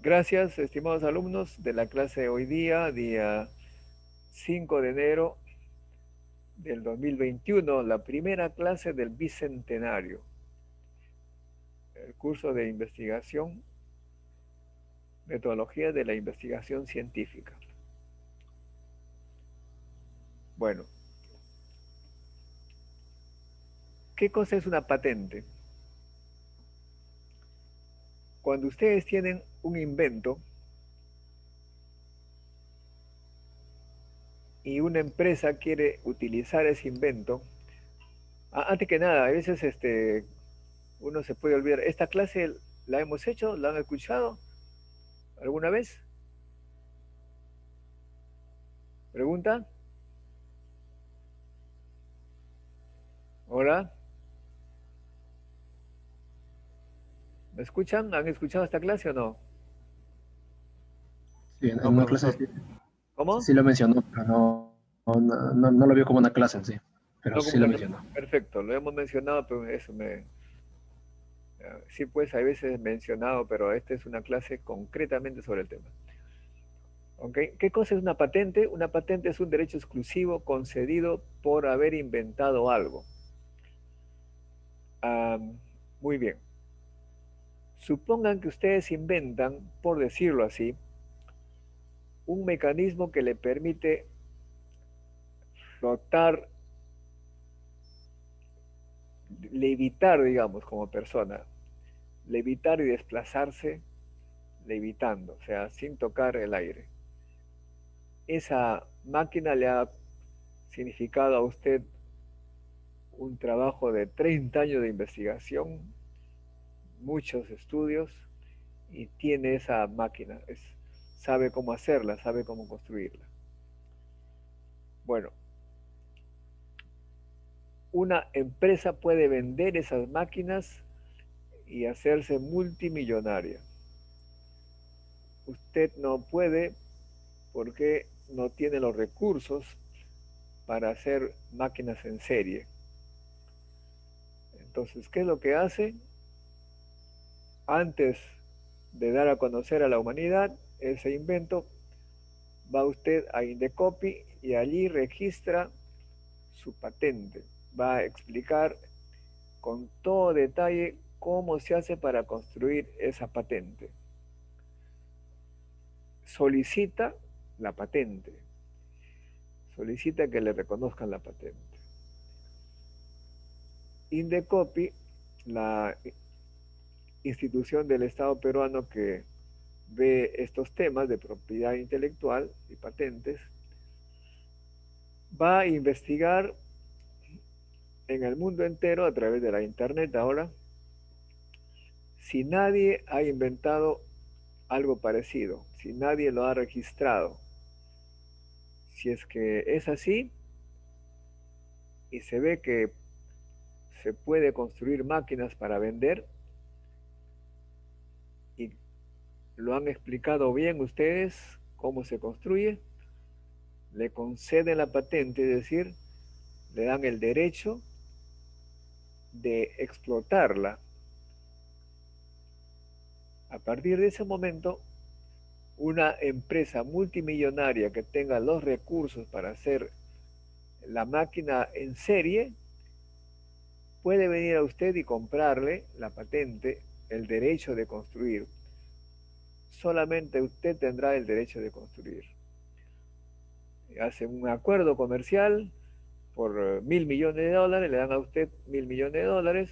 Gracias, estimados alumnos de la clase de hoy día, día 5 de enero del 2021, la primera clase del bicentenario, el curso de investigación, metodología de la investigación científica. Bueno, ¿qué cosa es una patente? Cuando ustedes tienen un invento y una empresa quiere utilizar ese invento, antes que nada, a veces uno se puede olvidar, ¿esta clase la hemos hecho? ¿La han escuchado alguna vez? ¿Pregunta? ¿Hola? ¿Me escuchan? ¿Han escuchado esta clase o no? Sí, en No, una pues clase no. sí, ¿Cómo? sí lo mencionó, pero no lo vio como una clase en sí, pero No como sí lo una clase. mencionó. Perfecto, lo hemos mencionado, pero eso me... Sí, pues a veces mencionado, pero esta es una clase concretamente sobre el tema. ¿Ok? ¿Qué cosa es una patente? Una patente es un derecho exclusivo concedido por haber inventado algo. Ah, muy bien. Supongan que ustedes inventan, por decirlo así, un mecanismo que le permite flotar, levitar, digamos, como persona, levitar y desplazarse levitando, o sea, sin tocar el aire. Esa máquina le ha significado a usted un trabajo de 30 años de investigación, muchos estudios, y tiene esa máquina, sabe cómo hacerla, sabe cómo construirla. Bueno, una empresa puede vender esas máquinas y hacerse multimillonaria. Usted no puede porque no tiene los recursos para hacer máquinas en serie. Entonces, ¿qué es lo que hace? Antes de dar a conocer a la humanidad ese invento, va usted a Indecopi y allí registra su patente. Va a explicar con todo detalle cómo se hace para construir esa patente. Solicita la patente. Solicita que le reconozcan la patente. Indecopi, la institución del Estado peruano que ve estos temas de propiedad intelectual y patentes, va a investigar en el mundo entero a través de la internet ahora si nadie ha inventado algo parecido, si nadie lo ha registrado. Si es que es así y se ve que se puede construir máquinas para vender y lo han explicado bien ustedes cómo se construye, le conceden la patente, es decir, le dan el derecho de explotarla. A partir de ese momento, una empresa multimillonaria que tenga los recursos para hacer la máquina en serie puede venir a usted y comprarle la patente, el derecho de construir. Solamente usted tendrá el derecho de construir. Hacen un acuerdo comercial por $1.000.000.000, le dan a usted $1.000.000.000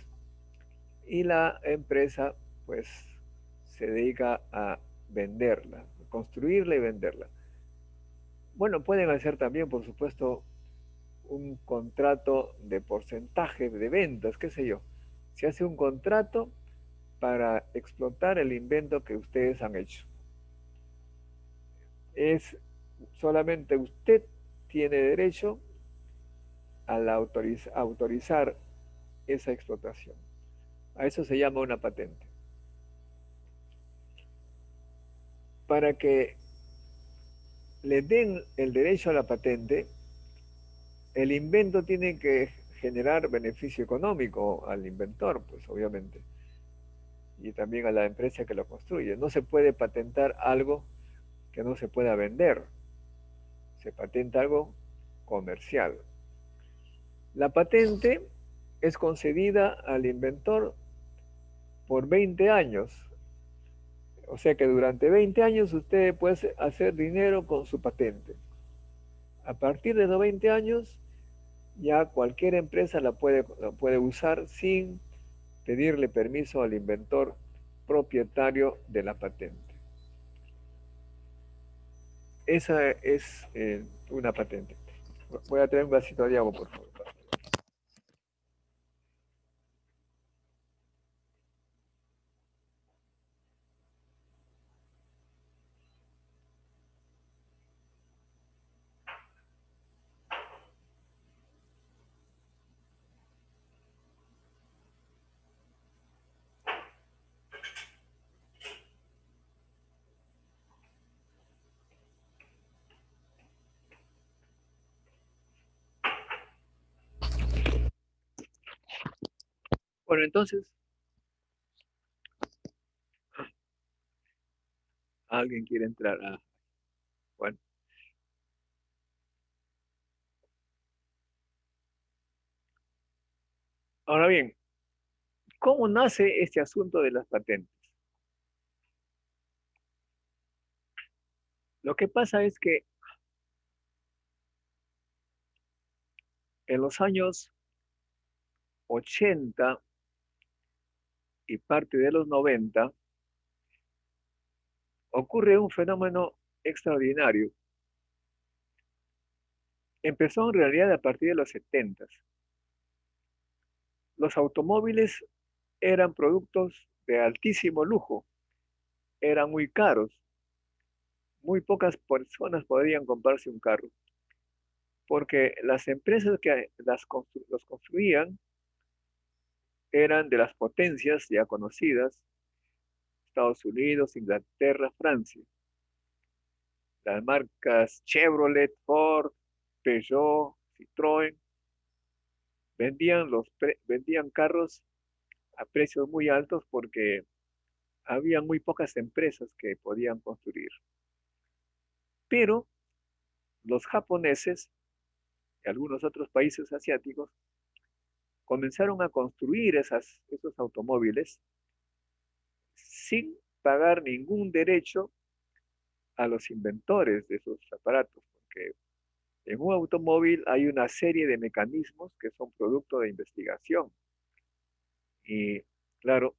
y la empresa pues se dedica a venderla, construirla y venderla. Bueno, pueden hacer también, por supuesto, un contrato de porcentaje de ventas, qué sé yo. Se hace un contrato para explotar el invento que ustedes han hecho. Es solamente usted tiene derecho a autorizar esa explotación. A eso se llama una patente. Para que le den el derecho a la patente, el invento tiene que generar beneficio económico al inventor, pues obviamente. y también a la empresa que lo construye. No se puede patentar algo que no se pueda vender. Se patenta algo comercial. La patente es concedida al inventor por 20 años. O sea que durante 20 años usted puede hacer dinero con su patente. A partir de los 20 años, ya cualquier empresa la puede usar sin pedirle permiso al inventor propietario de la patente. Esa es una patente. Voy a traer un vasito de agua, por favor. Bueno, entonces, alguien quiere entrar. Ah, bueno. Ahora bien, ¿cómo nace este asunto de las patentes? Lo que pasa es que en los años 80 y parte de los 90 ocurre un fenómeno extraordinario. Empezó en realidad a partir de los 70. Los automóviles eran productos de altísimo lujo, eran muy caros. Muy pocas personas podrían comprarse un carro, porque las empresas que los construían eran de las potencias ya conocidas, Estados Unidos, Inglaterra, Francia. Las marcas Chevrolet, Ford, Peugeot, Citroën, vendían carros a precios muy altos porque había muy pocas empresas que podían construir. Pero los japoneses y algunos otros países asiáticos comenzaron a construir esos automóviles sin pagar ningún derecho a los inventores de esos aparatos, porque en un automóvil hay una serie de mecanismos que son producto de investigación. Y claro,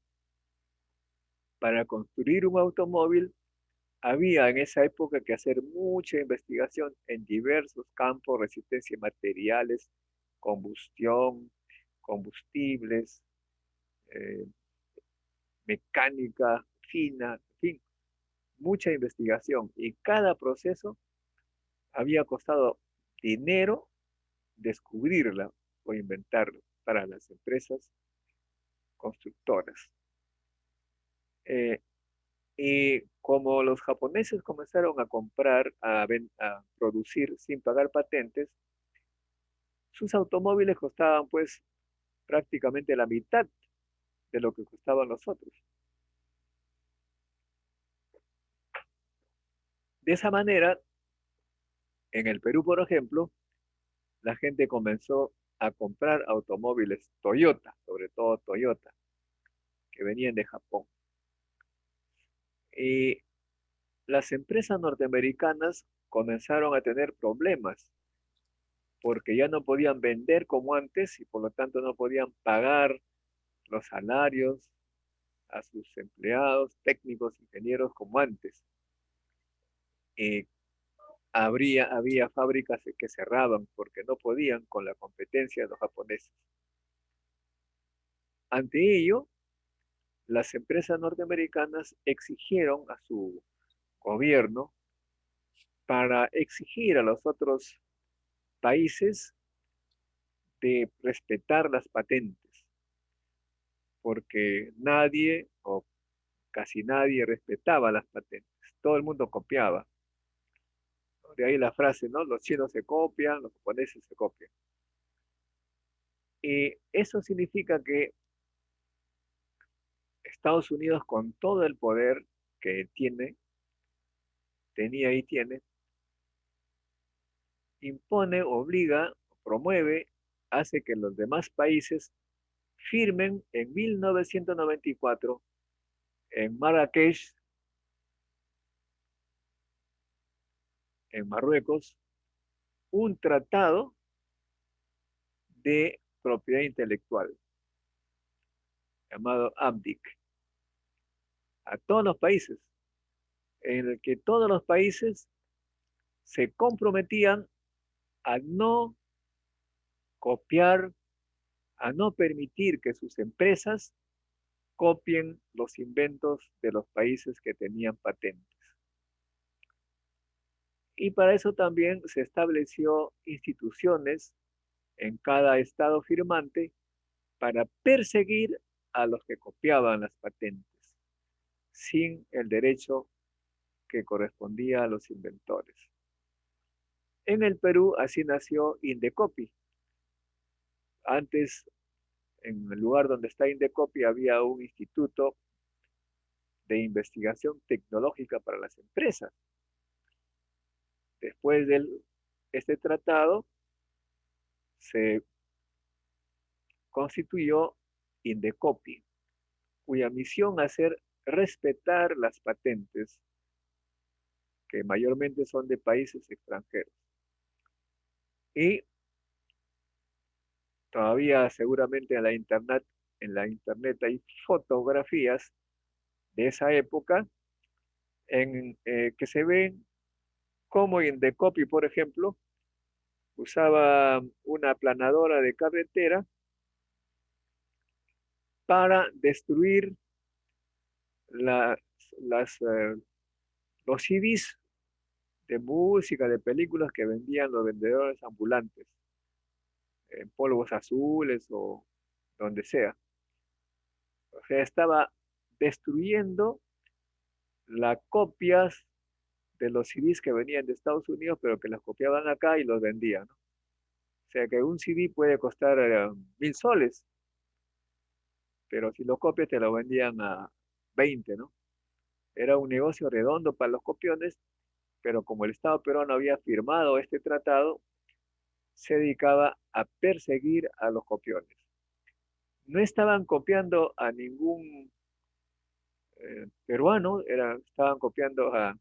para construir un automóvil había en esa época que hacer mucha investigación en diversos campos, resistencia a materiales, combustión, combustibles, eh, mecánica fina, en fin, mucha investigación. Y cada proceso había costado dinero descubrirla o inventarlo para las empresas constructoras. Eh, y como los japoneses comenzaron a comprar, a producir sin pagar patentes, sus automóviles costaban pues prácticamente la mitad de lo que costaban los otros. De esa manera, en el Perú, por ejemplo, la gente comenzó a comprar automóviles Toyota, sobre todo Toyota, que venían de Japón. Y las empresas norteamericanas comenzaron a tener problemas porque ya no podían vender como antes y por lo tanto no podían pagar los salarios a sus empleados, técnicos, ingenieros como antes. Y había fábricas que cerraban porque no podían con la competencia de los japoneses. Ante ello, las empresas norteamericanas exigieron a su gobierno para exigir a los otros países de respetar las patentes, porque nadie o casi nadie respetaba las patentes, todo el mundo copiaba. De ahí la frase, ¿no? Los chinos se copian, los japoneses se copian. Y eso significa que Estados Unidos, con todo el poder que tenía y tiene, impone, obliga, promueve, hace que los demás países firmen en 1994 en Marrakech, en Marruecos, un tratado de propiedad intelectual llamado AMDIC, a todos los países, en el que todos los países se comprometían a no copiar, a no permitir que sus empresas copien los inventos de los países que tenían patentes. Y para eso también se estableció instituciones en cada estado firmante para perseguir a los que copiaban las patentes, sin el derecho que correspondía a los inventores. En el Perú así nació Indecopi. Antes, en el lugar donde está Indecopi, había un instituto de investigación tecnológica para las empresas. Después de este tratado, se constituyó Indecopi, cuya misión es hacer respetar las patentes, que mayormente son de países extranjeros. Y todavía seguramente en la internet hay fotografías de esa época que se ven como Indecopi, por ejemplo, usaba una aplanadora de carretera para destruir las, las, los CDs de música, de películas que vendían los vendedores ambulantes, en polvos azules o donde sea. O sea, estaba destruyendo las copias de los CDs que venían de Estados Unidos, pero que las copiaban acá y los vendían, ¿no? O sea que un CD puede costar 1.000 soles, pero si lo copias te lo vendían a 20, ¿no? Era un negocio redondo para los copiones, pero como el Estado peruano había firmado este tratado, se dedicaba a perseguir a los copiones. No estaban copiando a ningún peruano, estaban copiando a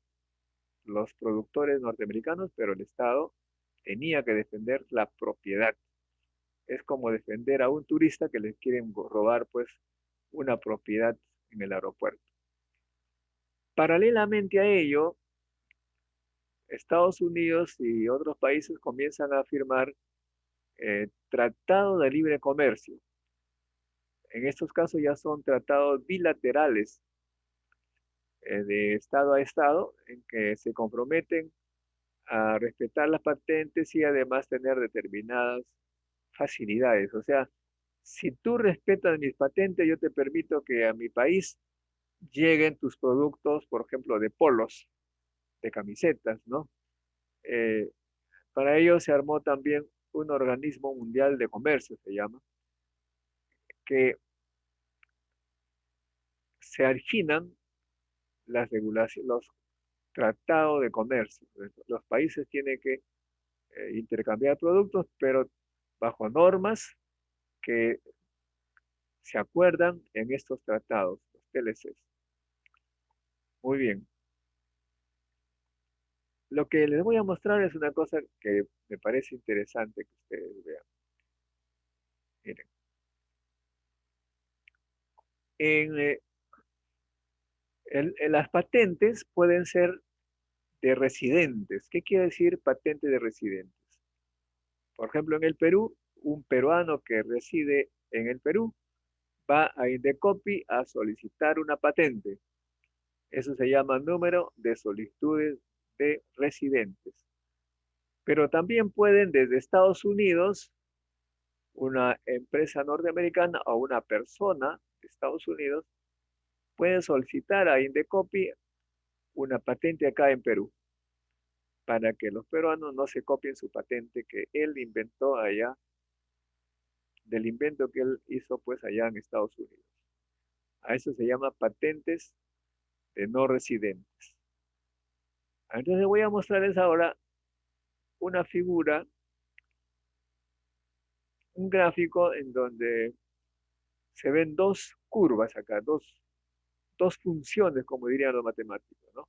los productores norteamericanos, pero el Estado tenía que defender la propiedad. Es como defender a un turista que le quieren robar pues una propiedad en el aeropuerto. Paralelamente a ello, Estados Unidos y otros países comienzan a firmar tratados de libre comercio. En estos casos ya son tratados bilaterales de Estado a Estado, en que se comprometen a respetar las patentes y además tener determinadas facilidades. O sea, si tú respetas mis patentes, yo te permito que a mi país lleguen tus productos, por ejemplo, de polos, de camisetas, ¿no? Eh, para ello se armó también un organismo mundial de comercio, se llama, que se afinan las regulaciones, los tratados de comercio. Los países tienen que intercambiar productos, pero bajo normas que se acuerdan en estos tratados, los TLCs. Muy bien. Lo que les voy a mostrar es una cosa que me parece interesante que ustedes vean. Miren, en, las patentes pueden ser de residentes. ¿Qué quiere decir patente de residentes? Por ejemplo, en el Perú, un peruano que reside en el Perú va a Indecopi a solicitar una patente. Eso se llama número de solicitudes de residentes. Pero también pueden desde Estados Unidos, una empresa norteamericana o una persona de Estados Unidos puede solicitar a Indecopi una patente acá en Perú, para que los peruanos no se copien su patente que él inventó allá, del invento que él hizo pues allá en Estados Unidos. A eso se llama patentes de no residentes. Entonces voy a mostrarles ahora una figura, un gráfico en donde se ven dos curvas acá, dos funciones, como dirían los matemáticos, ¿no?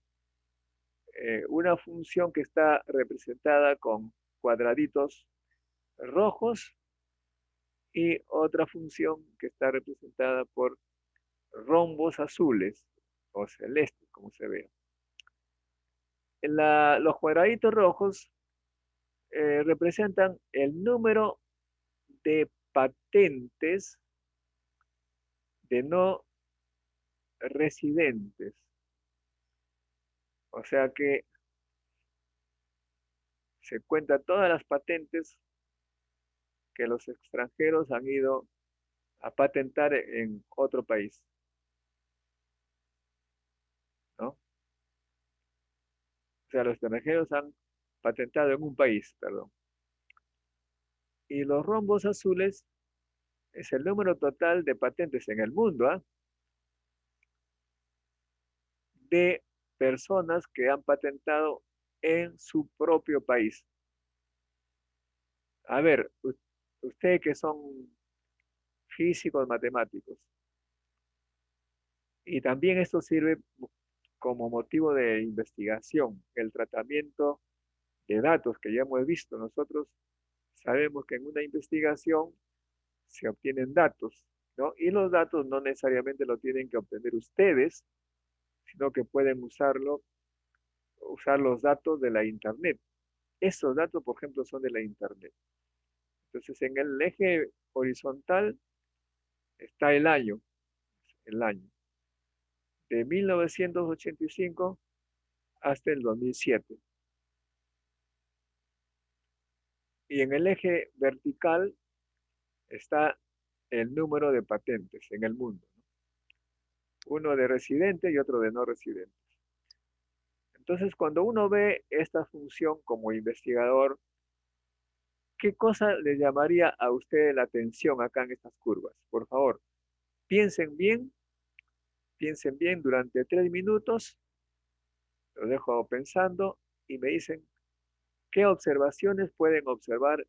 Una función que está representada con cuadraditos rojos y otra función que está representada por rombos azules o celestes, como se ve. Los cuadraditos rojos representan el número de patentes de no residentes. O sea que se cuentan todas las patentes que los extranjeros han ido a patentar en otro país, ¿no? O sea, los extranjeros han patentado en un país, perdón. Y los rombos azules es el número total de patentes en el mundo, ¿ah? De personas que han patentado en su propio país. A ver, ustedes que son físicos, matemáticos, y también esto sirve como motivo de investigación, el tratamiento de datos que ya hemos visto. Nosotros sabemos que en una investigación se obtienen datos, ¿no? Y los datos no necesariamente lo tienen que obtener ustedes, sino que pueden usar los datos de la Internet. Esos datos, por ejemplo, son de la Internet. Entonces, en el eje horizontal está el año, de 1985 hasta el 2007. Y en el eje vertical está el número de patentes en el mundo, ¿no? Uno de residente y otro de no residente. Entonces, cuando uno ve esta función como investigador, ¿qué cosa le llamaría a usted la atención acá en estas curvas? Por favor, piensen bien durante 3 minutos, lo dejo pensando y me dicen qué observaciones pueden observar,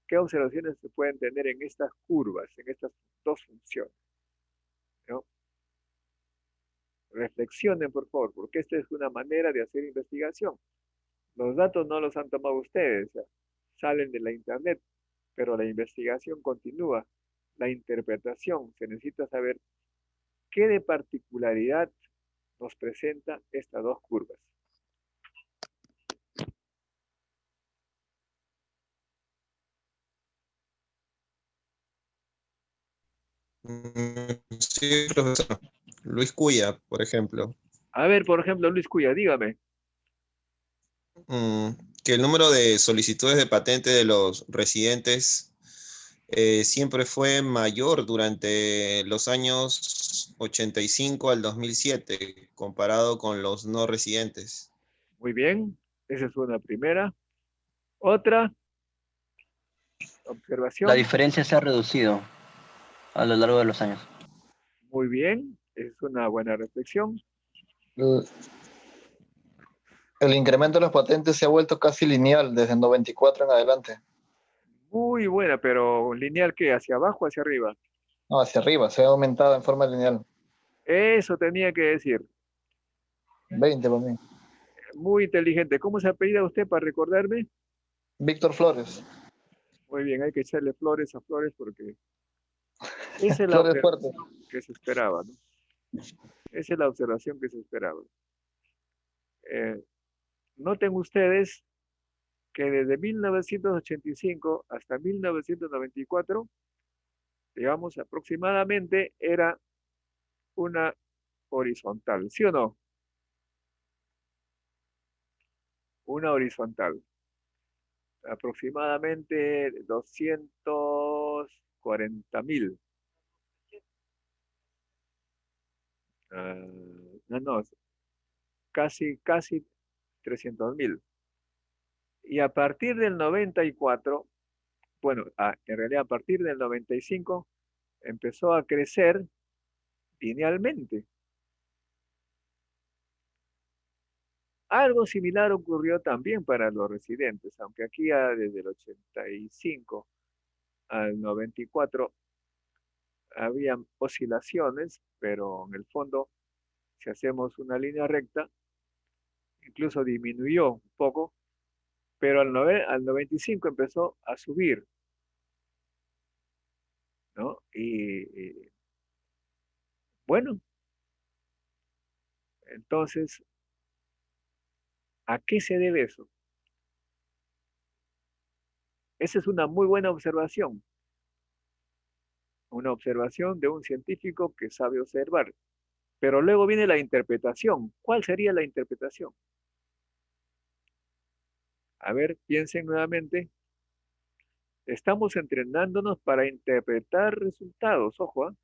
qué observaciones se pueden tener en estas curvas, en estas dos funciones, ¿no? Reflexionen, por favor, porque esta es una manera de hacer investigación. Los datos no los han tomado ustedes, o sea, salen de la Internet, pero la investigación continúa, la interpretación, se necesita saber qué de particularidad nos presenta estas dos curvas. Sí, profesor. Luis Cuya, por ejemplo. A ver, por ejemplo, Luis Cuya, dígame. Mm, que el número de solicitudes de patente de los residentes siempre fue mayor durante los años 85 al 2007, comparado con los no residentes. Muy bien, esa es una primera. Otra La observación, diferencia se ha reducido a lo largo de los años. muy bien, es una buena reflexión. El, el incremento de las patentes se ha vuelto casi lineal desde el 94 en adelante. Muy buena, pero lineal, ¿qué? ¿Hacia abajo o hacia arriba? No, hacia arriba, se ha aumentado en forma lineal. Eso tenía que decir. 20 por mí. Muy inteligente. ¿Cómo se apellida usted para recordarme? Víctor Flores. Muy bien, hay que echarle flores a flores porque esa es la Flores fuerte. observación que se esperaba, ¿no? Esa es la observación que se esperaba. Eh, Noten ustedes que desde 1985 hasta 1994, digamos aproximadamente, era una horizontal, ¿sí o no? Una horizontal. Aproximadamente 240.000. No, casi 300.000. Y a partir del 94, bueno, en realidad a partir del 95 empezó a crecer linealmente. Algo similar ocurrió también para los residentes, aunque aquí desde el 85 al 94 había oscilaciones, pero en el fondo, si hacemos una línea recta, incluso disminuyó un poco, pero al 95 empezó a subir, ¿no? Y bueno, entonces, ¿a qué se debe eso? Esa es una observación de un científico que sabe observar. Pero luego viene la interpretación. ¿Cuál sería la interpretación? A ver, piensen nuevamente. Estamos entrenándonos para interpretar resultados. Ojo, ¿ah?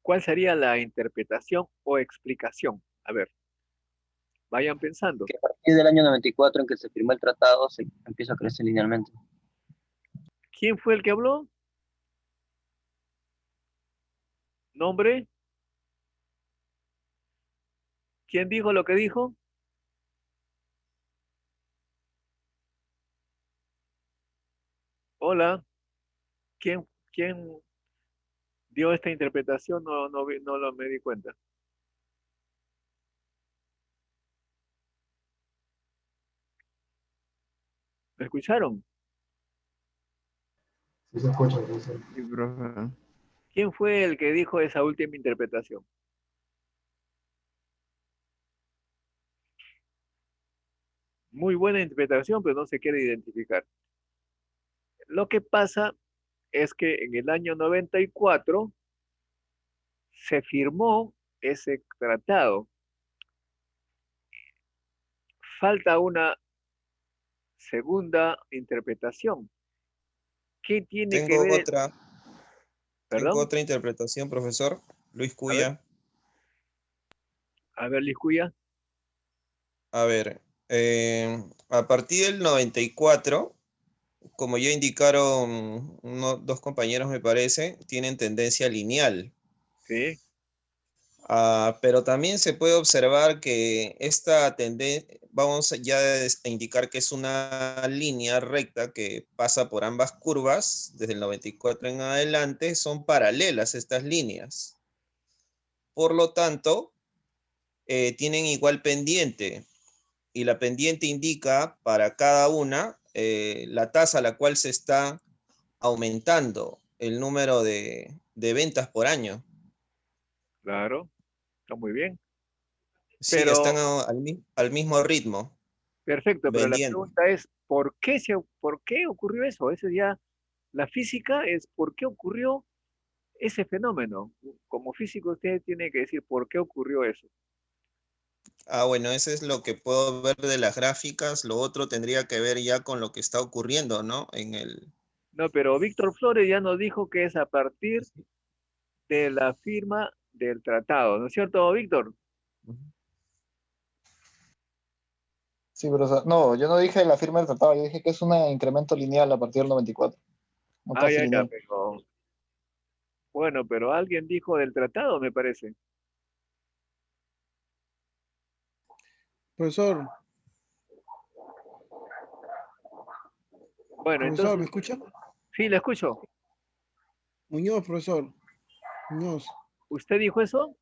¿Cuál sería la interpretación o explicación? A ver, vayan pensando. Que a partir del año 94 en que se firmó el tratado se empieza a crecer linealmente. ¿Quién fue el que habló? ¿Nombre? ¿Quién dijo lo que dijo? Hola. ¿Quién dio esta interpretación? No me di cuenta. ¿Me escucharon? Sí se escucha, profesor. Sí, profe. ¿Quién fue el que dijo esa última interpretación? Muy buena interpretación, pero no se quiere identificar. Lo que pasa es que en el año 94 se firmó ese tratado. Falta una segunda interpretación. ¿Qué tiene que Tengo ver? otra, tengo Perdón, otra interpretación, profesor. Luis a ver, Cuya. Liscuya. A ver, a partir del 94, como ya indicaron dos compañeros, me parece, tienen tendencia lineal. Sí, Pero también se puede observar que esta tendencia, vamos ya a indicar que es una línea recta que pasa por ambas curvas, desde el 94 en adelante, son paralelas estas líneas. Por lo tanto, tienen igual pendiente, y la pendiente indica para cada una la tasa a la cual se está aumentando el número de ventas por año. claro, está muy bien. Sí, están Pero, al mismo ritmo, perfecto, pero la vendiendo. pregunta es, ¿por qué ocurrió eso? Eso ya, la física es por qué ocurrió ese fenómeno. Como físico usted tiene que decir por qué ocurrió eso. Bueno, eso es lo que puedo ver de las gráficas. Lo otro tendría que ver ya con lo que está ocurriendo, ¿no? No, pero Víctor Flores ya nos dijo que es a partir de la firma del tratado, ¿no es cierto, Víctor? Sí, pero no, yo no dije la firma del tratado, yo dije que es un incremento lineal a partir del 94, no Ah, casi ya, lineal. pero bueno, pero alguien dijo del tratado, me parece. Profesor, Bueno, profesor, ¿me entonces, escucha? sí, le escucho. Muñoz, profesor. Muñoz. ¿Usted dijo eso?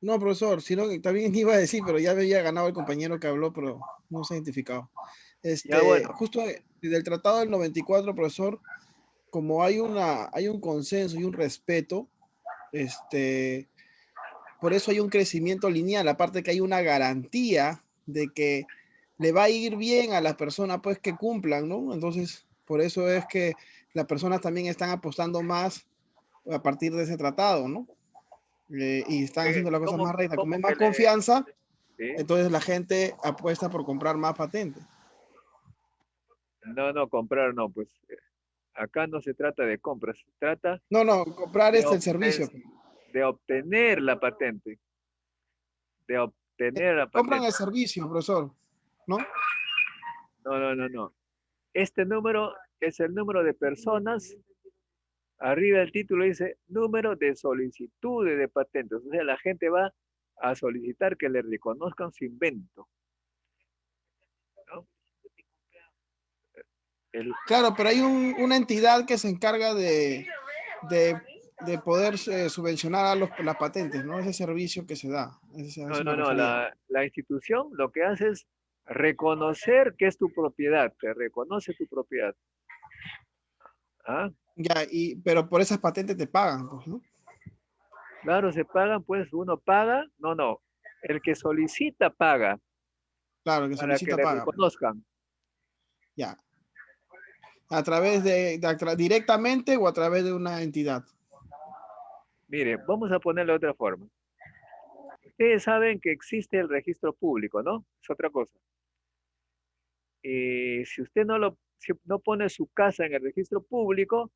No, profesor, sino que también iba a decir, pero ya había ganado el compañero que habló, pero no se ha identificado. Ya, bueno, Justo desde el Tratado del 94, profesor, como hay un consenso y un respeto, por eso hay un crecimiento lineal, aparte que hay una garantía de que le va a ir bien a las personas pues que cumplan, ¿no? Entonces, por eso es que las personas también están apostando más a partir de ese tratado, ¿no? Y están haciendo las cosas más rectas. Como cómo hay que más confianza, sí? entonces la gente apuesta por comprar más patentes. No, comprar no, pues acá no se trata de compras, se trata No, comprar de, el servicio. de obtener la patente. de obtener la Compran patente. el servicio, profesor, ¿no? No. Este número es el número de personas. Arriba del título dice número de solicitudes de patentes. O sea, la gente va a solicitar que le reconozcan su invento, ¿no? Claro, pero hay una entidad que se encarga de, de poder subvencionar a las patentes, ¿no? Ese servicio que se da. A eso me No. refería. La institución lo que hace es reconocer que es tu propiedad, te reconoce tu propiedad. ¿Ah? Ya, pero por esas patentes te pagan, pues, ¿no? Claro, se pagan, pues uno paga, no. El que solicita paga Claro, el que para que solicita le paga, pues. reconozcan. Ya. A través directamente o a través de una entidad. Mire, vamos a ponerlo de otra forma. Ustedes saben que existe el registro público, ¿no? Es otra cosa. Y si usted si no pone su casa en el registro público,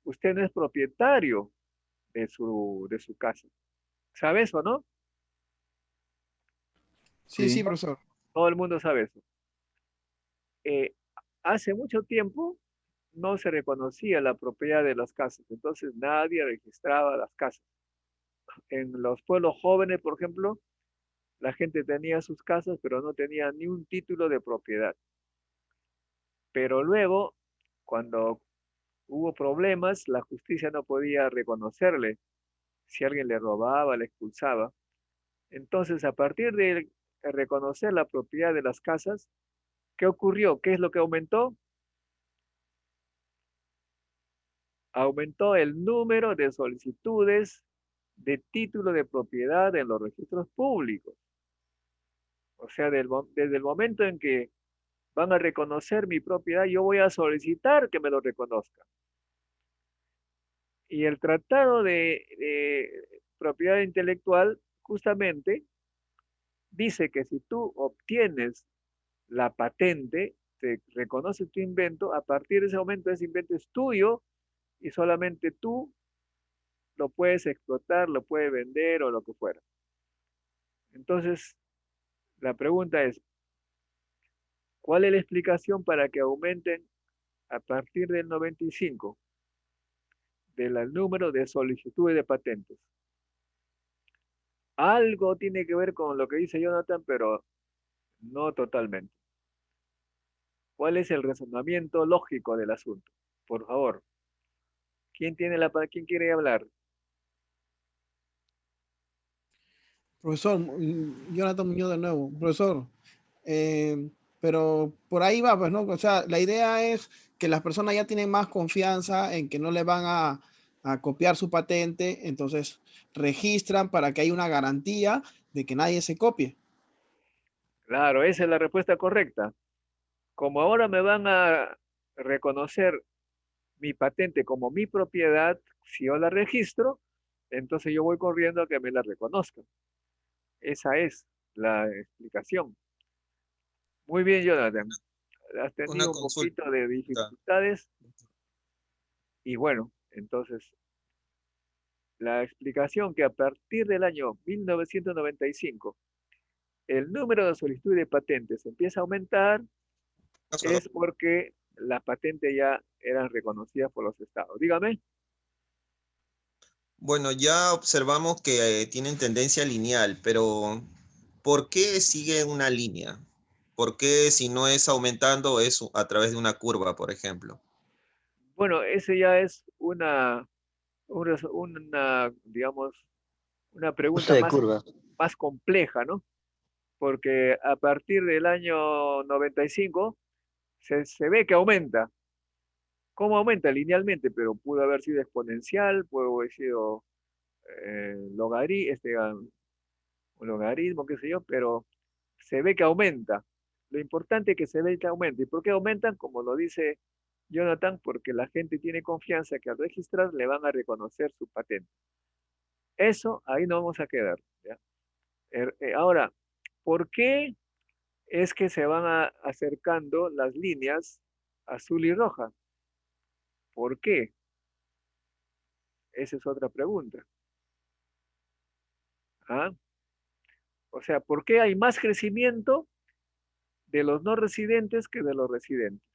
usted no es propietario de su casa. ¿Sabe eso, no? Sí, sí, Sí. profesor. Todo el mundo sabe eso. Eh, Hace mucho tiempo no se reconocía la propiedad de las casas, entonces nadie registraba las casas. En los pueblos jóvenes, por ejemplo, la gente tenía sus casas, pero no tenía ni un título de propiedad. Pero luego, cuando hubo problemas, la justicia no podía reconocerle si alguien le robaba, le expulsaba. Entonces, a partir de reconocer la propiedad de las casas, ¿qué ocurrió? ¿Qué es lo que aumentó? Aumentó el número de solicitudes de título de propiedad en los registros públicos. O sea, desde el momento en que van a reconocer mi propiedad, yo voy a solicitar que me lo reconozcan. Y el tratado de propiedad intelectual justamente dice que si tú obtienes la patente, te reconoce tu invento, a partir de ese momento ese invento es tuyo y solamente tú lo puedes explotar, lo puedes vender o lo que fuera. Entonces, la pregunta es, ¿cuál es la explicación para que aumenten a partir del 95 del número de solicitudes de patentes? Algo tiene que ver con lo que dice Jonathan, pero no totalmente. ¿Cuál es el razonamiento lógico del asunto? Por favor, quién quiere hablar? Profesor, Jonathan Muñoz de nuevo. Profesor, eh, pero por ahí va, pues, ¿no? O sea, la idea es que las personas ya tienen más confianza en que no le van a copiar su patente, entonces registran para que haya una garantía de que nadie se copie. Claro, esa es la respuesta correcta. Como ahora me van a reconocer mi patente como mi propiedad, si yo la registro, entonces yo voy corriendo a que me la reconozcan. Esa es la explicación. Muy bien, Jonathan. Has Una tenido un consulta. poquito de dificultades y bueno, entonces la explicación que a partir del año 1995 el número de solicitudes de patentes empieza a aumentar es porque las patentes ya eran reconocidas por los estados. Dígame. Bueno, ya observamos que tienen tendencia lineal, pero ¿por qué sigue una línea? ¿Por qué si no es aumentando es a través de una curva, por ejemplo? Bueno, ese ya es digamos, una Uso pregunta de curva. más compleja, ¿no? Porque a partir del año 95 se ve que aumenta. ¿Cómo aumenta? Linealmente, pero pudo haber sido exponencial, pudo haber sido un logaritmo, qué sé yo, pero se ve que aumenta. Lo importante es que se ve que aumenta. ¿Y por qué aumentan? Como lo dice Jonathan, porque la gente tiene confianza que al registrar le van a reconocer su patente. Eso, ahí no vamos a quedar. ¿Ya? Ahora, ¿por qué es que se van acercando las líneas azul y roja? ¿Por qué? Esa es otra pregunta. ¿Ah? O sea, ¿por qué hay más crecimiento de los no residentes que de los residentes?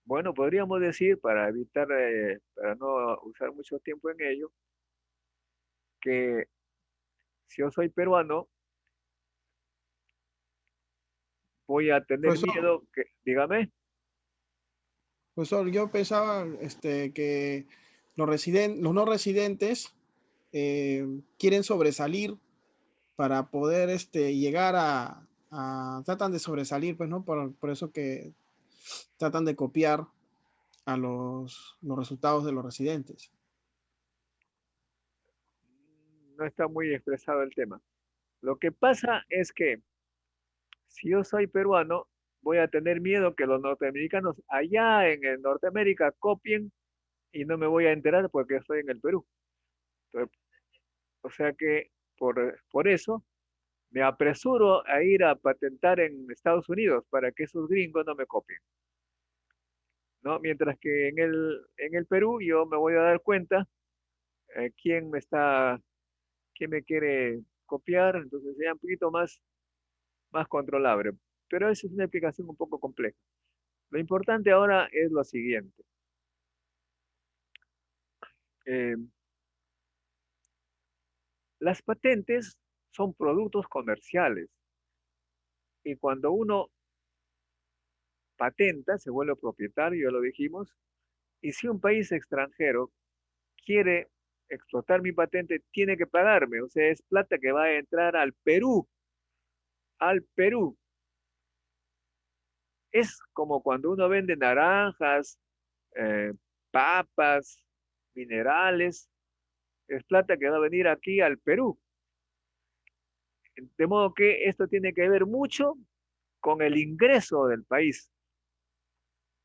Bueno, podríamos decir, para evitar, para no usar mucho tiempo en ello, que si yo soy peruano, voy a tener Profesor, miedo que, dígame, profesor, yo pensaba que los no residentes quieren sobresalir para poder llegar tratan de sobresalir, pues, ¿no? Por eso que tratan de copiar a los resultados de los residentes. no está muy expresado el tema. Lo que pasa es que si yo soy peruano, voy a tener miedo que los norteamericanos allá en el Norteamérica copien y no me voy a enterar porque estoy en el Perú. Entonces, o sea que por eso me apresuro a ir a patentar en Estados Unidos para que esos gringos no me copien, ¿no? Mientras que en el Perú yo me voy a dar cuenta quién quién me quiere copiar, entonces sea un poquito más controlable. Pero esa es una explicación un poco compleja. Lo importante ahora es lo siguiente. Eh, las patentes son productos comerciales y cuando uno patenta se vuelve propietario, ya lo dijimos, y si un país extranjero quiere explotar mi patente, tiene que pagarme, o sea, es plata que va a entrar al Perú. Es como cuando uno vende naranjas, eh, papas, minerales, es plata que va a venir aquí al Perú. De modo que esto tiene que ver mucho con el ingreso del país,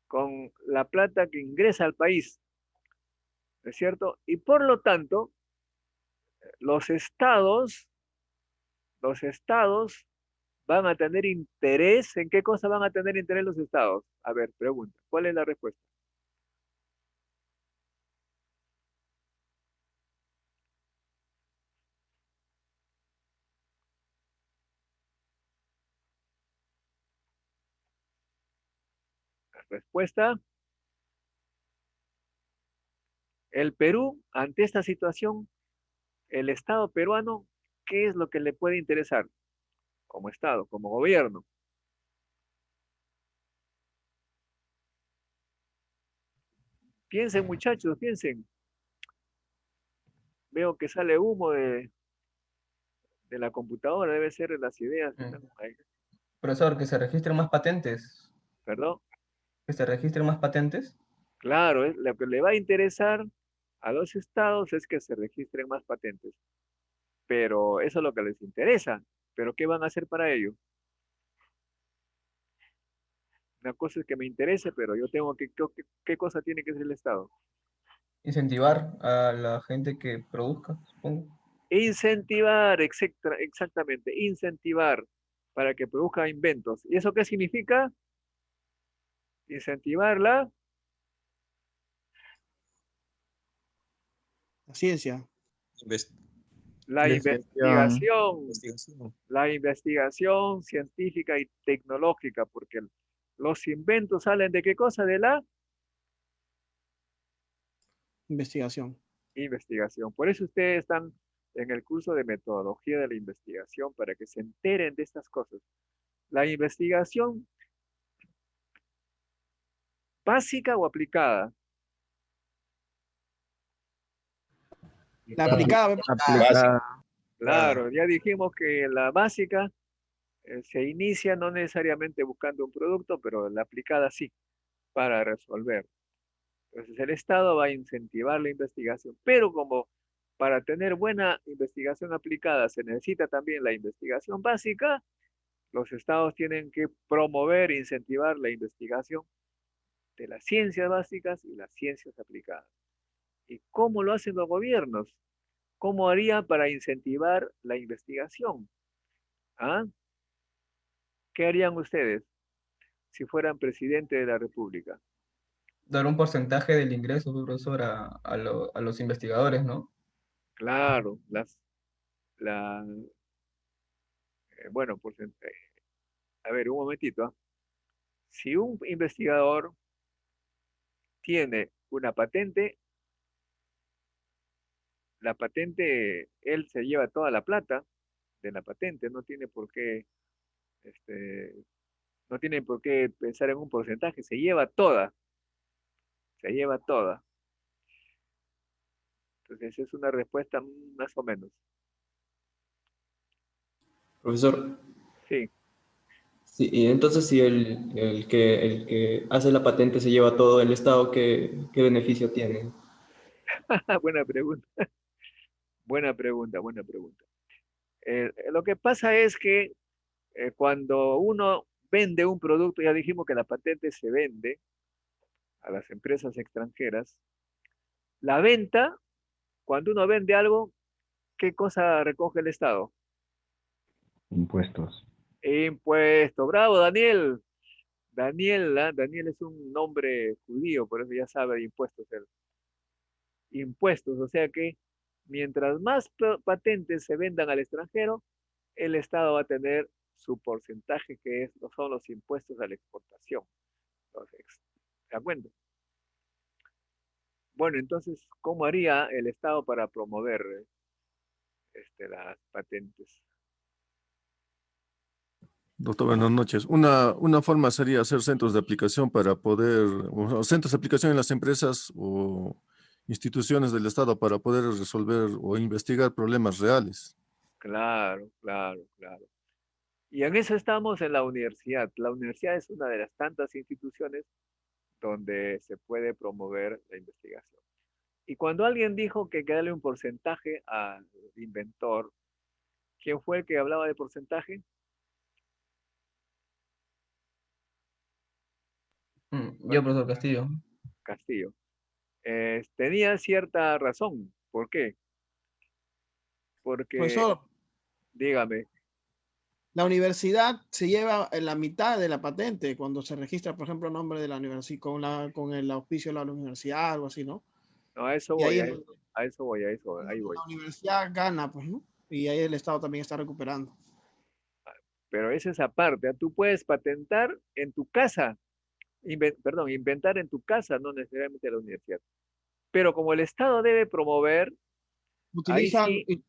con la plata que ingresa al país, ¿no es cierto? Y por lo tanto, los estados, los estados van a tener interés. ¿En qué cosa van a tener interés los estados? A ver, pregunta, ¿cuál es la respuesta? La respuesta, el Perú, ante esta situación, el Estado peruano, ¿qué es lo que le puede interesar como Estado, como gobierno? Piensen, muchachos, piensen. Veo que sale humo de la computadora, debe ser de las ideas que están ahí. Profesor, que se registren más patentes. ¿Perdón? Que se registren más patentes. Claro, lo que le va a interesar a los estados es que se registren más patentes, pero eso es lo que les interesa. ¿Pero qué van a hacer para ello? Una cosa es que me interese, pero yo tengo ¿qué cosa tiene que hacer el Estado? Incentivar a la gente que produzca, supongo. Incentivar, exactamente, incentivar para que produzca inventos. ¿Y eso qué significa? Incentivar La ciencia. Inves- la Investigación. Investigación. la investigación científica y tecnológica, porque los inventos salen de qué cosa? De la Investigación. investigación. Por eso ustedes están en el curso de metodología de la investigación para que se enteren de estas cosas. La investigación básica o aplicada. La aplicada, Aplicada. Claro, ya dijimos que la básica se inicia no necesariamente buscando un producto, pero la aplicada sí, para resolver. Entonces el Estado va a incentivar la investigación, pero como para tener buena investigación aplicada se necesita también la investigación básica, los estados tienen que promover e incentivar la investigación de las ciencias básicas y las ciencias aplicadas. ¿Y cómo lo hacen los gobiernos? ¿Cómo haría para incentivar la investigación? ¿Ah? ¿Qué harían ustedes si fueran presidente de la República? dar un porcentaje del ingreso, profesor, a los investigadores, ¿no? Claro, la, bueno, a ver, un momentito. ¿Ah? Si un investigador tiene una patente, la patente, él se lleva toda la plata de la patente, este, no tiene por qué pensar en un porcentaje, se lleva toda. Entonces esa es una respuesta más o menos. Profesor, Sí, sí, y entonces si el que hace la patente se lleva todo el Estado, ¿qué beneficio tiene? buena pregunta, buena pregunta, buena pregunta. Lo que pasa es que cuando uno vende un producto, ya dijimos que la patente se vende a las empresas extranjeras, la venta, cuando uno vende algo, ¿qué cosa recoge el Estado? Impuestos. Impuesto. Bravo, Daniel. Daniel, ¿ah? Daniel es un nombre judío, por eso ya sabe de impuestos él. Impuestos, o sea que mientras más patentes se vendan al extranjero, el Estado va a tener su porcentaje son los impuestos a la exportación. ¿De acuerdo? Bueno, entonces, ¿cómo haría el Estado para promover las patentes? Doctor, buenas noches. Una forma sería hacer centros de aplicación para poder, o centros de aplicación en las empresas o instituciones del Estado para poder resolver o investigar problemas reales. Claro, claro, claro. Y en eso estamos en la universidad. La universidad es una de las tantas instituciones donde se puede promover la investigación. Y cuando alguien dijo que hay que darle un porcentaje al inventor, ¿quién fue el que hablaba de porcentaje? Yo, Bueno, profesor Castillo. Castillo. Tenía cierta razón. ¿Por qué? Porque, Profesor, dígame, la universidad se lleva en la mitad de la patente cuando se registra, por ejemplo, el nombre de la universidad con el auspicio de la universidad, algo así, ¿no? no, a eso Y voy, ahí a eso voy, ahí voy. la universidad gana, pues, ¿no? Y ahí el Estado también está recuperando. Pero esa es aparte. ¿Ah? Tú puedes patentar en tu casa, perdón, inventar en tu casa, no necesariamente en la universidad. Pero como el Estado debe promover, ahí Utilizan, sí,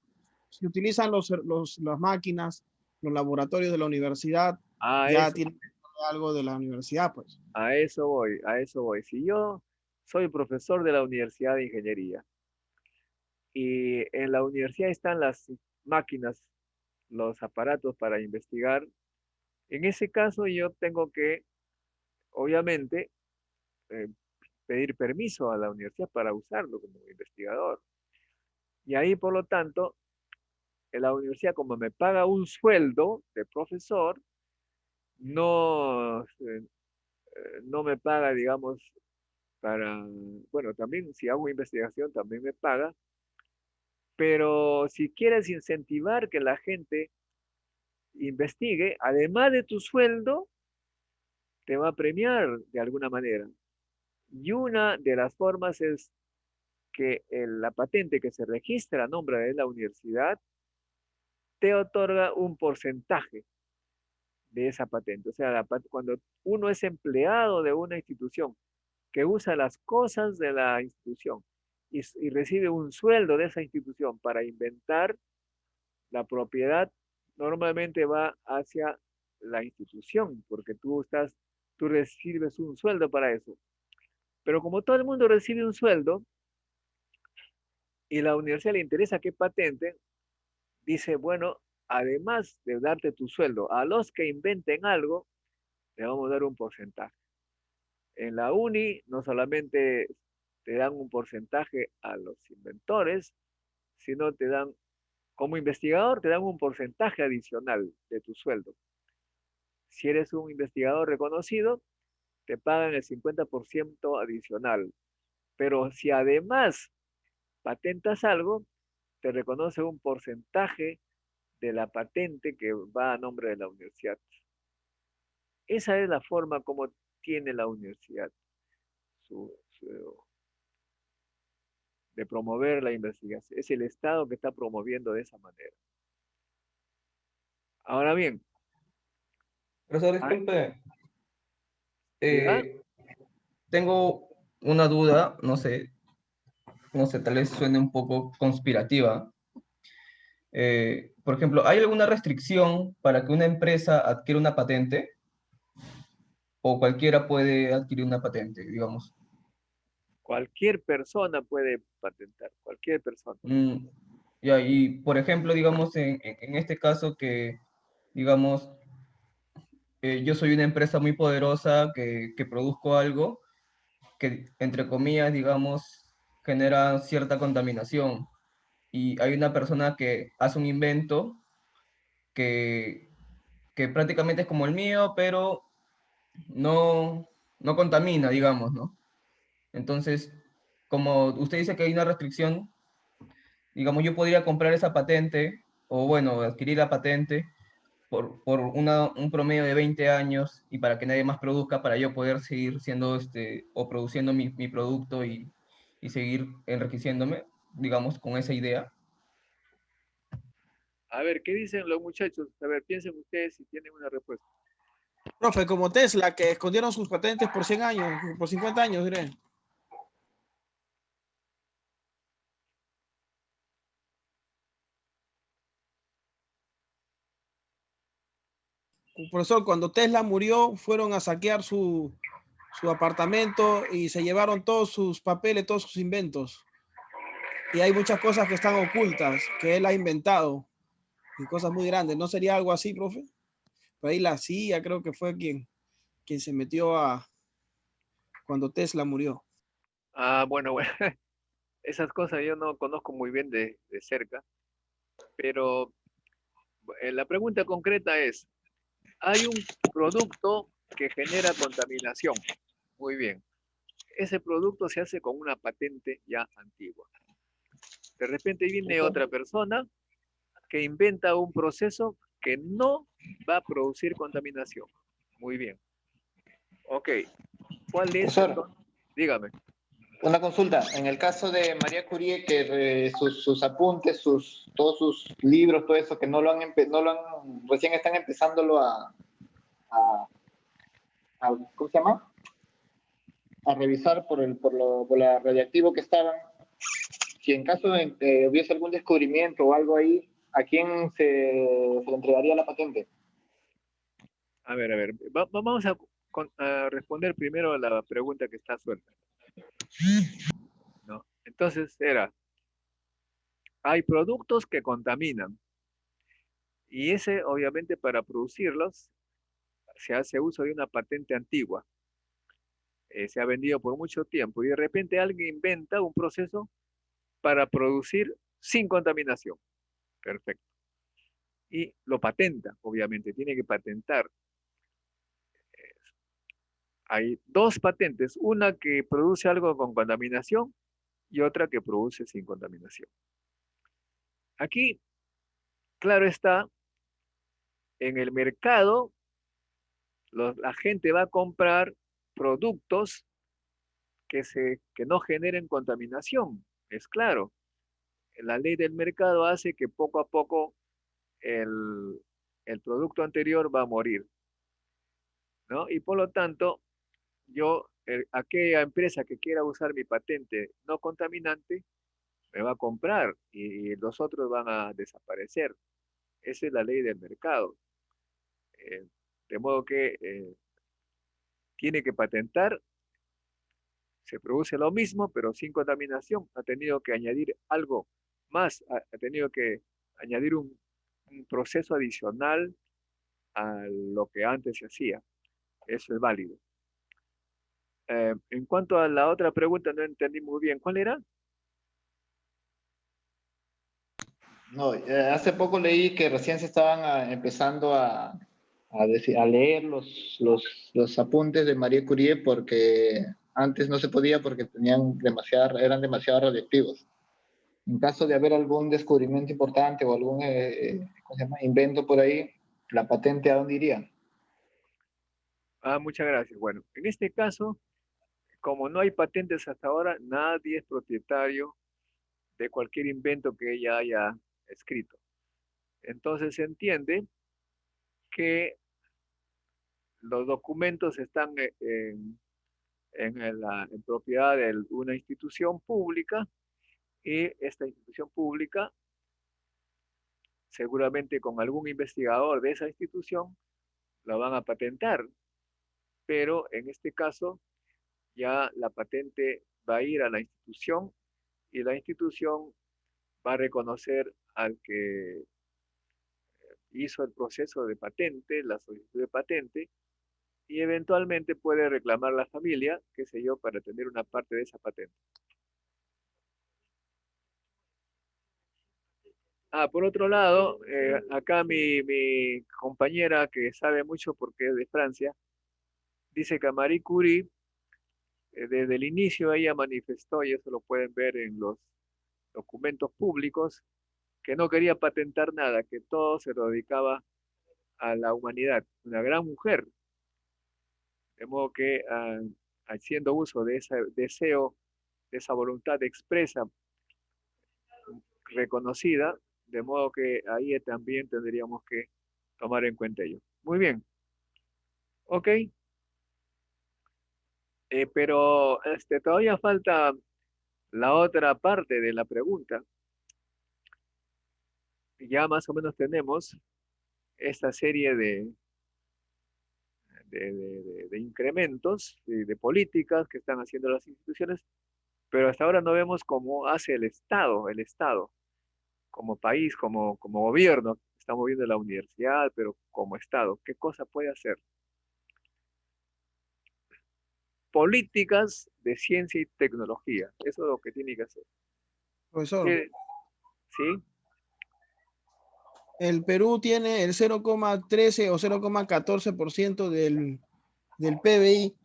si utilizan las máquinas, los laboratorios de la universidad, a ya eso, tienen algo de la universidad, pues. a eso voy, a eso voy. Si yo soy profesor de la Universidad de Ingeniería y en la universidad están las máquinas, los aparatos para investigar, en ese caso yo tengo que, obviamente, eh, pedir permiso a la universidad para usarlo como investigador. Y ahí, por lo tanto, en la universidad, como me paga un sueldo de profesor, no, no me paga, digamos, bueno, también si hago investigación también me paga, pero si quieres incentivar que la gente investigue, además de tu sueldo, te va a premiar de alguna manera. Y una de las formas es que la patente que se registra a nombre de la universidad te otorga un porcentaje de esa patente. O sea, cuando uno es empleado de una institución que usa las cosas de la institución y recibe un sueldo de esa institución para inventar, la propiedad normalmente va hacia la institución, porque tú recibes un sueldo para eso. Pero como todo el mundo recibe un sueldo y la universidad le interesa qué patente, dice, bueno, además de darte tu sueldo, a los que inventen algo, le vamos a dar un porcentaje. En la uni no solamente te dan un porcentaje a los inventores, sino como investigador, te dan un porcentaje adicional de tu sueldo. Si eres un investigador reconocido, te pagan el 50% adicional. Pero si además patentas algo, te reconoce un porcentaje de la patente que va a nombre de la universidad. Esa es la forma como tiene la universidad. de promover la investigación. Es el Estado que está promoviendo de esa manera. Ahora bien, Profesor, disculpe, ¿ya? tengo una duda, no sé, tal vez suene un poco conspirativa. Por ejemplo, ¿hay alguna restricción para que una empresa adquiera una patente? ¿O cualquiera puede adquirir una patente, digamos? Cualquier persona puede patentar, cualquier persona. Mm, ya, y por ejemplo, digamos, en este caso que, digamos, yo soy una empresa muy poderosa que produzco algo que, entre comillas, digamos, genera cierta contaminación. Y hay una persona que hace un invento que, que prácticamente es como el mío, pero no, no contamina, digamos, ¿no? Entonces, como usted dice que hay una restricción, digamos, yo podría comprar esa patente, o bueno, adquirir la patente por un promedio de 20 años y para que nadie más produzca, para yo poder seguir siendo o produciendo mi producto y seguir enriqueciéndome, digamos, con esa idea. A ver, ¿qué dicen los muchachos? A ver, piensen ustedes si tienen una respuesta. Profe, como Tesla, que escondieron sus patentes por 100 años, por 50 años, diré. Profesor, cuando Tesla murió, fueron a saquear su apartamento y se llevaron todos sus papeles, todos sus inventos. Y hay muchas cosas que están ocultas, que él ha inventado, y cosas muy grandes. ¿No sería algo así, profe? Por ahí la CIA creo que fue quien se metió cuando Tesla murió. Ah, bueno, bueno, esas cosas yo no conozco muy bien de cerca, pero la pregunta concreta es, hay un producto que genera contaminación. Muy bien. Ese producto se hace con una patente ya antigua. De repente viene otra persona que inventa un proceso que no va a producir contaminación. Muy bien. Ok. ¿Cuál es Profesor, entonces? Dígame. una consulta. En el caso de María Curie, que sus apuntes, todos sus libros, todo eso, que recién están empezándolo a- ¿cómo se llama? A revisar por la radiactivo que estaban. Si en caso de hubiese algún descubrimiento o algo ahí, ¿a quién se le entregaría la patente? A ver. Vamos a responder primero a la pregunta que está suelta, ¿no? Entonces hay productos que contaminan y ese obviamente para producirlos se hace uso de una patente antigua. Se ha vendido por mucho tiempo y de repente alguien inventa un proceso para producir sin contaminación. Perfecto. Y lo patenta, obviamente, tiene que patentar. Hay dos patentes, una que produce algo con contaminación y otra que produce sin contaminación. Aquí, claro está, en el mercado, la gente va a comprar productos que no generen contaminación. Es claro, la ley del mercado hace que poco a poco el, el producto anterior va a morir, ¿no? Y por lo tanto, aquella empresa que quiera usar mi patente no contaminante, me va a comprar y los otros van a desaparecer. Esa es la ley del mercado. Eh, de modo que tiene que patentar, se produce lo mismo, pero sin contaminación. Ha tenido que añadir algo más, ha tenido que añadir un proceso adicional a lo que antes se hacía. Eso es válido. En cuanto a la otra pregunta, no entendí muy bien. ¿Cuál era? No, hace poco leí que recién se estaban empezando a leer los apuntes de Marie Curie porque antes no se podía porque eran demasiado radiactivos. En caso de haber algún descubrimiento importante o algún ¿cómo se llama? Invento por ahí, la patente a dónde iría. Muchas gracias. Bueno, en este caso, como no hay patentes hasta ahora, nadie es propietario de cualquier invento que ella haya escrito. Entonces se entiende que los documentos están en propiedad de una institución pública y esta institución pública, seguramente con algún investigador de esa institución, la van a patentar. Pero en este caso ya la patente va a ir a la institución y la institución va a reconocer al que hizo el proceso de patente, la solicitud de patente, y eventualmente puede reclamar la familia, qué sé yo, para tener una parte de esa patente. Por otro lado, acá mi compañera que sabe mucho porque es de Francia, dice que a Marie Curie, desde el inicio ella manifestó, y eso lo pueden ver en los documentos públicos, que no quería patentar nada, que todo se lo dedicaba a la humanidad. Una gran mujer. De modo que haciendo uso de ese deseo, de esa voluntad expresa, reconocida, de modo que ahí también tendríamos que tomar en cuenta ello. Muy bien. Ok. Pero todavía falta la otra parte de la pregunta. Ya más o menos tenemos esta serie de incrementos, de políticas que están haciendo las instituciones, pero hasta ahora no vemos cómo hace el Estado, como país, como gobierno. Estamos viendo la universidad, pero como Estado, ¿qué cosa puede hacer? Políticas de ciencia y tecnología, eso es lo que tiene que hacer. Profesor, ¿Sí? el Perú tiene el 0,13 o 0,14% del PBI.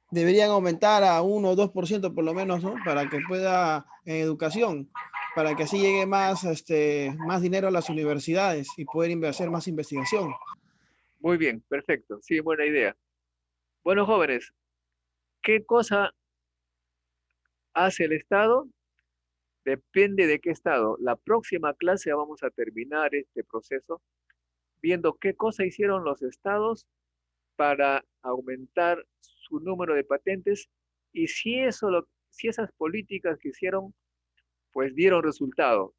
Deberían aumentar a 1 o 2% por lo menos, ¿no? Para que pueda, en educación, para que así llegue más dinero a las universidades y poder hacer más investigación. Muy bien, perfecto. Sí, buena idea. Bueno, jóvenes, ¿qué cosa hace el Estado? Depende de qué Estado. La próxima clase vamos a terminar este proceso viendo qué cosa hicieron los estados para aumentar su número de patentes y si esas políticas que hicieron pues dieron resultado.